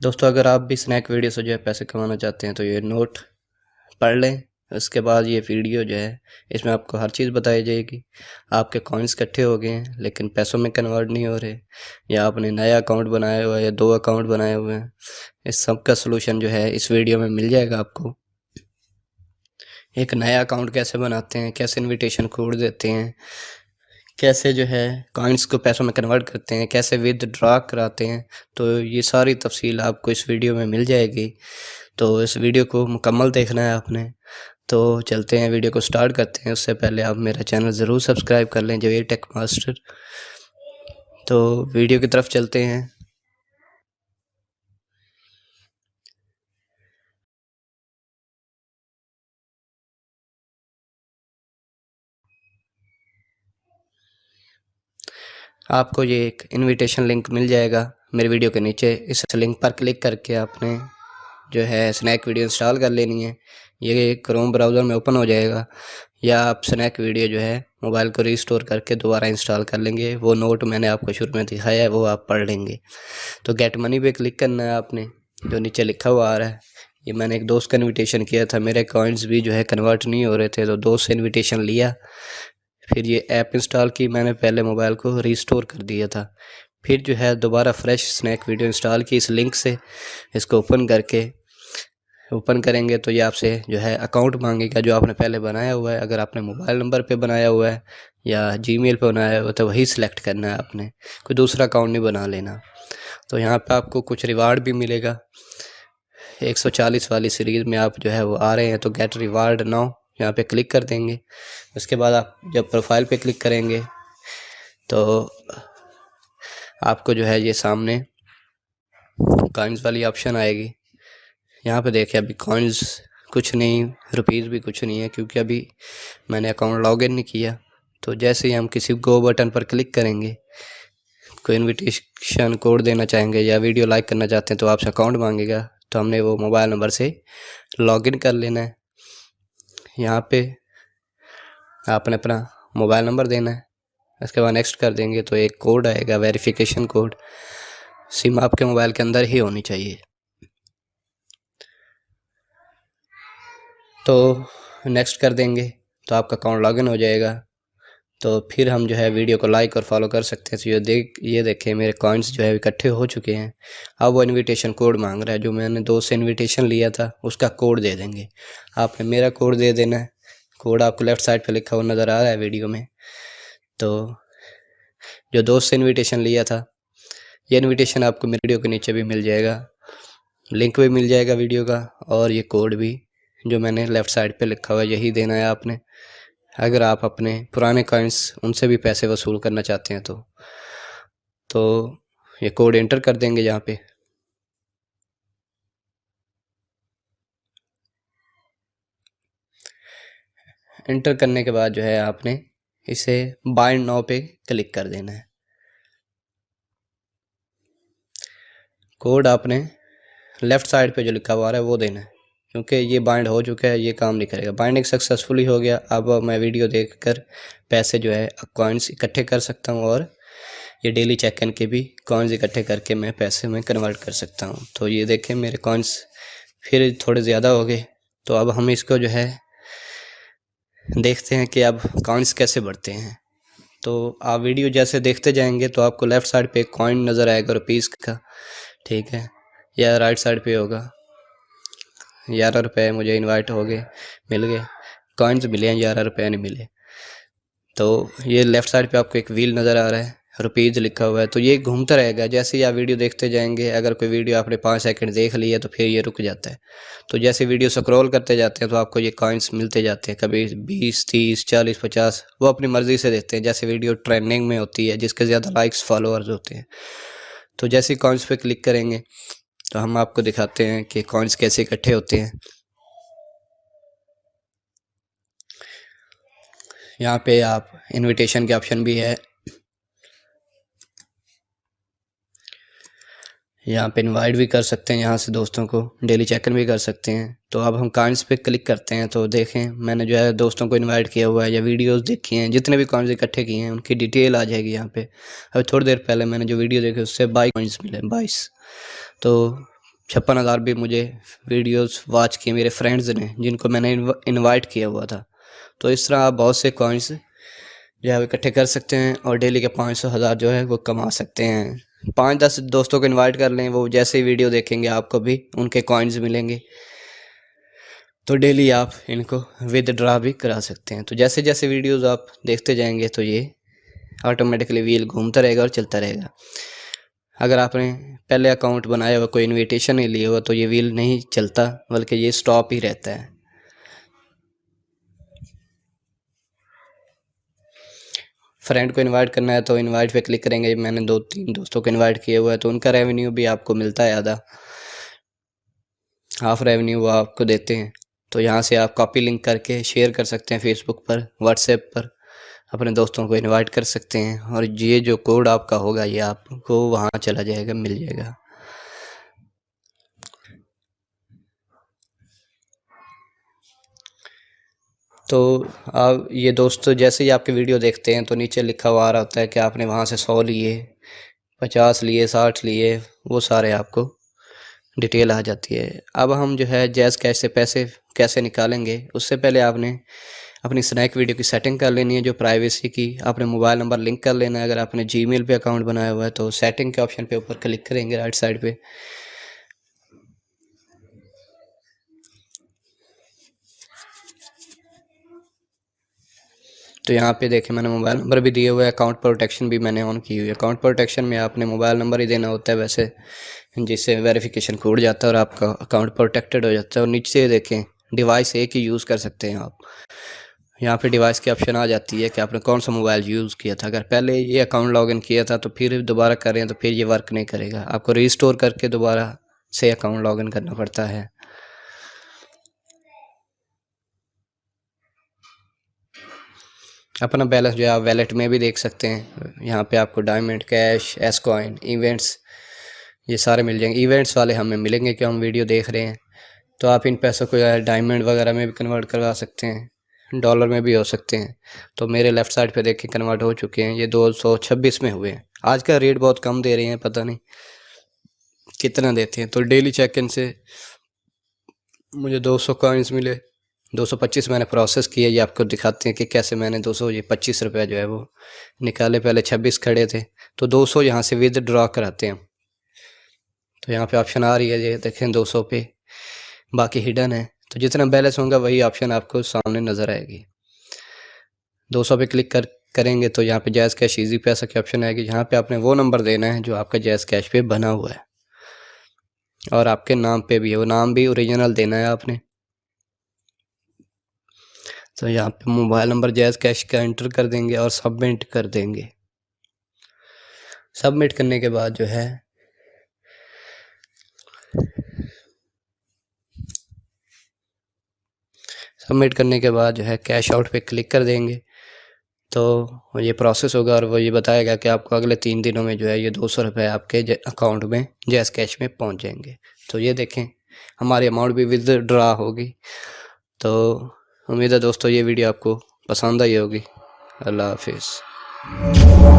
दोस्तों, अगर आप भी स्नैक वीडियो से जो है पैसे कमाना चाहते हैं तो ये नोट पढ़ लें। उसके बाद ये वीडियो जो है इसमें आपको हर चीज़ बताई जाएगी। आपके कॉइन्स इकट्ठे हो गए हैं लेकिन पैसों में कन्वर्ट नहीं हो रहे, या आपने नया अकाउंट बनाया हुआ है या 2 अकाउंट बनाए हुए हैं, इस सब का सलूशन जो है इस वीडियो में मिल जाएगा आपको। एक नया अकाउंट कैसे बनाते हैं, कैसे इनविटेशन कोड देते हैं, कैसे जो है कॉइन्स को पैसों में कन्वर्ट करते हैं, कैसे विदड्रॉ कराते हैं, तो ये सारी तफसील आपको इस वीडियो में मिल जाएगी। तो इस वीडियो को मुकम्मल देखना है आपने। तो चलते हैं, वीडियो को स्टार्ट करते हैं। उससे पहले आप मेरा चैनल ज़रूर सब्सक्राइब कर लें, जवेद टेक मास्टर। तो वीडियो की तरफ चलते हैं। आपको ये एक इनविटेशन लिंक मिल जाएगा मेरे वीडियो के नीचे। इस लिंक पर क्लिक करके आपने जो है स्नैक वीडियो इंस्टॉल कर लेनी है। ये क्रोम ब्राउज़र में ओपन हो जाएगा, या आप स्नैक वीडियो जो है मोबाइल को रीस्टोर करके दोबारा इंस्टॉल कर लेंगे। वो नोट मैंने आपको शुरू में दिखाया है, वो आप पढ़ लेंगे। तो गेट मनी पे क्लिक करना है आपने, जो नीचे लिखा हुआ आ रहा है। ये मैंने एक दोस्त का इनविटेशन किया था, मेरे कॉइन्स भी जो है कन्वर्ट नहीं हो रहे थे, तो दोस्त से इनविटेशन लिया। फिर ये ऐप इंस्टॉल की मैंने, पहले मोबाइल को रीस्टोर कर दिया था। फिर जो है दोबारा फ्रेश स्नैक वीडियो इंस्टॉल की इस लिंक से। इसको ओपन करेंगे तो ये आपसे जो है अकाउंट मांगेगा जो आपने पहले बनाया हुआ है। अगर आपने मोबाइल नंबर पे बनाया हुआ है या जीमेल पे बनाया हुआ है तो वही सिलेक्ट करना है आपने, कोई दूसरा अकाउंट नहीं बना लेना। तो यहाँ पे आपको कुछ रिवार्ड भी मिलेगा। 140 वाली सीरीज़ में आप जो है वो आ रहे हैं, तो गेट रिवार्ड नाउ यहाँ पे क्लिक कर देंगे। उसके बाद आप जब प्रोफाइल पे क्लिक करेंगे तो आपको जो है ये सामने कॉइन्स वाली ऑप्शन आएगी। यहाँ पे देखिए अभी कॉइन्स कुछ नहीं, रुपीज़ भी कुछ नहीं है, क्योंकि अभी मैंने अकाउंट लॉगिन नहीं किया। तो जैसे ही हम किसी गो बटन पर क्लिक करेंगे, कोई इनविटेशन कोड देना चाहेंगे या वीडियो लाइक करना चाहते हैं तो आपसे अकाउंट मांगेगा, तो हमने वो मोबाइल नंबर से लॉगिन कर लेना है। यहाँ पे आपने अपना मोबाइल नंबर देना है। उसके बाद नेक्स्ट कर देंगे तो एक कोड आएगा, वेरिफिकेशन कोड। सिम आपके मोबाइल के अंदर ही होनी चाहिए। तो नेक्स्ट कर देंगे तो आपका अकाउंट लॉगिन हो जाएगा। तो फिर हम जो है वीडियो को लाइक और फॉलो कर सकते हैं। तो ये देखें मेरे कॉइन्स जो है इकट्ठे हो चुके हैं। अब वो इनविटेशन कोड मांग रहा है, जो मैंने दोस्त से इनविटेशन लिया था उसका कोड दे देंगे। आपने मेरा कोड दे देना है। कोड आपको लेफ़्ट साइड पे लिखा हुआ नज़र आ रहा है वीडियो में। तो जो दोस्त से इनविटेशन लिया था, ये इनविटेशन आपको मेरे वीडियो के नीचे भी मिल जाएगा, लिंक भी मिल जाएगा वीडियो का, और ये कोड भी जो मैंने लेफ़्ट साइड पे लिखा हुआ है यही देना है आपने, अगर आप अपने पुराने कॉइन्स उनसे भी पैसे वसूल करना चाहते हैं तो ये कोड एंटर कर देंगे यहाँ पे। एंटर करने के बाद जो है आपने इसे बाइंड नाउ पे क्लिक कर देना है। कोड आपने लेफ़्ट साइड पे जो लिखा हुआ है वो देना है, क्योंकि ये बाइंड हो चुका है, ये काम नहीं करेगा। बाइंडिंग सक्सेसफुली हो गया। अब मैं वीडियो देखकर पैसे जो है कॉइन्स इकट्ठे कर सकता हूँ, और ये डेली चेक इन के भी कॉइन्स इकट्ठे करके मैं पैसे में कन्वर्ट कर सकता हूँ। तो ये देखें मेरे कॉइन्स फिर थोड़े ज़्यादा हो गए। तो अब हम इसको जो है देखते हैं कि अब कॉइन्स कैसे बढ़ते हैं। तो आप वीडियो जैसे देखते जाएंगे तो आपको लेफ़्ट साइड पे कॉइन नज़र आएगा रुपीज़ का, ठीक है, या राइट साइड पे होगा। 11 रुपये मुझे इनवाइट हो गए, मिल गए कॉइन्स, मिले हैं 11 रुपये नहीं मिले। तो ये लेफ़्ट साइड पे आपको एक व्हील नज़र आ रहा है, रुपीज़ लिखा हुआ है। तो ये घूमता रहेगा जैसे ही आप वीडियो देखते जाएंगे। अगर कोई वीडियो आपने 5 सेकंड देख लिया तो फिर ये रुक जाता है। तो जैसे वीडियो स्क्रॉल करते जाते हैं तो आपको ये कॉइन्स मिलते जाते हैं, कभी 20, 30, 40, 50, वो अपनी मर्ज़ी से देते हैं। जैसे वीडियो ट्रेंडिंग में होती है, जिसके ज़्यादा लाइक्स फॉलोअर्स होते हैं, तो जैसे कॉइन्स पे क्लिक करेंगे तो हम आपको दिखाते हैं कि कॉइन्स कैसे इकट्ठे होते हैं। यहाँ पे आप इनविटेशन के ऑप्शन भी है, यहाँ पे इनवाइट भी कर सकते हैं, यहाँ से दोस्तों को डेली चेक इन भी कर सकते हैं। तो अब हम कॉइन्स पे क्लिक करते हैं तो देखें मैंने जो है दोस्तों को इनवाइट किया हुआ है या वीडियोस देखी हैं, जितने भी कॉइन्स इकट्ठे किए हैं उनकी डिटेल आ जाएगी यहाँ पे। अभी थोड़ी देर पहले मैंने जो वीडियो देखी उससे 22 कॉइन्स मिले, 22। तो 56,000 भी मुझे वीडियोस वॉच किए मेरे फ्रेंड्स ने, जिनको मैंने इनवाइट किया हुआ था। तो इस तरह आप बहुत से कॉइन्स जो है इकट्ठे कर सकते हैं और डेली के 500,000 जो है वो कमा सकते हैं। 5-10 दोस्तों को इनवाइट कर लें, वो जैसे ही वीडियो देखेंगे आपको भी उनके कॉइन्स मिलेंगे, तो डेली आप इनको विदड्रा भी करा सकते हैं। तो जैसे जैसे वीडियोस आप देखते जाएंगे तो ये ऑटोमेटिकली व्हील घूमता रहेगा और चलता रहेगा। अगर आपने पहले अकाउंट बनाया हुआ, कोई इनविटेशन नहीं लिया हुआ, तो ये व्हील नहीं चलता, बल्कि ये स्टॉप ही रहता है। फ्रेंड को इनवाइट करना है तो इनवाइट पे क्लिक करेंगे। मैंने 2-3 दोस्तों को इनवाइट किया हुआ है, तो उनका रेवेन्यू भी आपको मिलता है, आधा हाफ रेवेन्यू वो आपको देते हैं। तो यहाँ से आप कॉपी लिंक करके शेयर कर सकते हैं फेसबुक पर, व्हाट्सएप पर, अपने दोस्तों को इनवाइट कर सकते हैं, और ये जो कोड आपका होगा ये आपको वहाँ चला जाएगा, मिल जाएगा। तो आप ये दोस्त जैसे ही आपके वीडियो देखते हैं तो नीचे लिखा हुआ आ रहा होता है कि आपने वहाँ से 100 लिए, 50 लिए, 60 लिए, वो सारे आपको डिटेल आ जाती है। अब हम जो है जैज़ कैश से पैसे कैसे निकालेंगे, उससे पहले आपने अपनी स्नैक वीडियो की सेटिंग कर लेनी है, जो प्राइवेसी की। आपने मोबाइल नंबर लिंक कर लेना है। अगर आपने जीमेल पे अकाउंट बनाया हुआ है तो सेटिंग के ऑप्शन पे ऊपर क्लिक करेंगे राइट साइड पे, तो यहाँ पे देखें मैंने मोबाइल नंबर भी दिए हुए हैं, अकाउंट प्रोटेक्शन भी मैंने ऑन की हुई है। अकाउंट प्रोटेक्शन में आपने मोबाइल नंबर ही देना होता है वैसे, जिससे वेरिफिकेशन खुल जाता है और आपका अकाउंट प्रोटेक्टेड हो जाता है। और नीचे देखें डिवाइस एक ही यूज़ कर सकते हैं आप। यहाँ पे डिवाइस की ऑप्शन आ जाती है कि आपने कौन सा मोबाइल यूज़ किया था। अगर पहले ये अकाउंट लॉगिन किया था तो फिर दोबारा कर रहे हैं तो फिर ये वर्क नहीं करेगा, आपको रीस्टोर करके दोबारा से अकाउंट लॉगिन करना पड़ता है। अपना बैलेंस जो है आप वैलेट में भी देख सकते हैं। यहाँ पे आपको diamond, cash, S coin, events, ये सारे मिल जाएंगे। इवेंट्स वाले हमें मिलेंगे कि हम वीडियो देख रहे हैं, तो आप इन पैसों को डायमंड वगैरह में भी कन्वर्ट करवा सकते हैं, डॉलर में भी हो सकते हैं। तो मेरे लेफ़्ट साइड पे देखें कन्वर्ट हो चुके हैं, ये 226 में हुए हैं। आज का रेट बहुत कम दे रहे हैं, पता नहीं कितना देते हैं। तो डेली चेक इन से मुझे 200 कॉइन्स मिले, 225 मैंने प्रोसेस किया। ये आपको दिखाते हैं कि कैसे मैंने 225 रुपये जो है वो निकाले। पहले 26 खड़े थे, तो 200 यहाँ से विदड्रॉ कराते हैं। तो यहाँ पे ऑप्शन आ रही है, ये देखें 200 पे, बाकी हिडन है। तो जितना बैलेंस होगा वही ऑप्शन आपको सामने नज़र आएगी। 200 पे क्लिक करेंगे तो यहाँ पे जैज़ कैश ईजी पैसा की ऑप्शन आएगी। यहाँ पे आपने वो नंबर देना है जो आपका जैज़ कैश पे बना हुआ है, और आपके नाम पे भी है, वो नाम भी ओरिजिनल देना है आपने। तो यहाँ पे मोबाइल नंबर जैज़ कैश का एंटर कर देंगे और सबमिट कर देंगे। सबमिट करने के बाद जो है जो है कैश आउट पे क्लिक कर देंगे, तो ये प्रोसेस होगा और वो ये बताएगा कि आपको अगले 3 दिनों में जो है ये 200 रुपये आपके अकाउंट में जैज़ कैश में पहुंच जाएंगे। तो ये देखें हमारी अमाउंट भी विदड्रॉ होगी। तो उम्मीद है दोस्तों ये वीडियो आपको पसंद आई होगी। अल्लाह हाफिज़।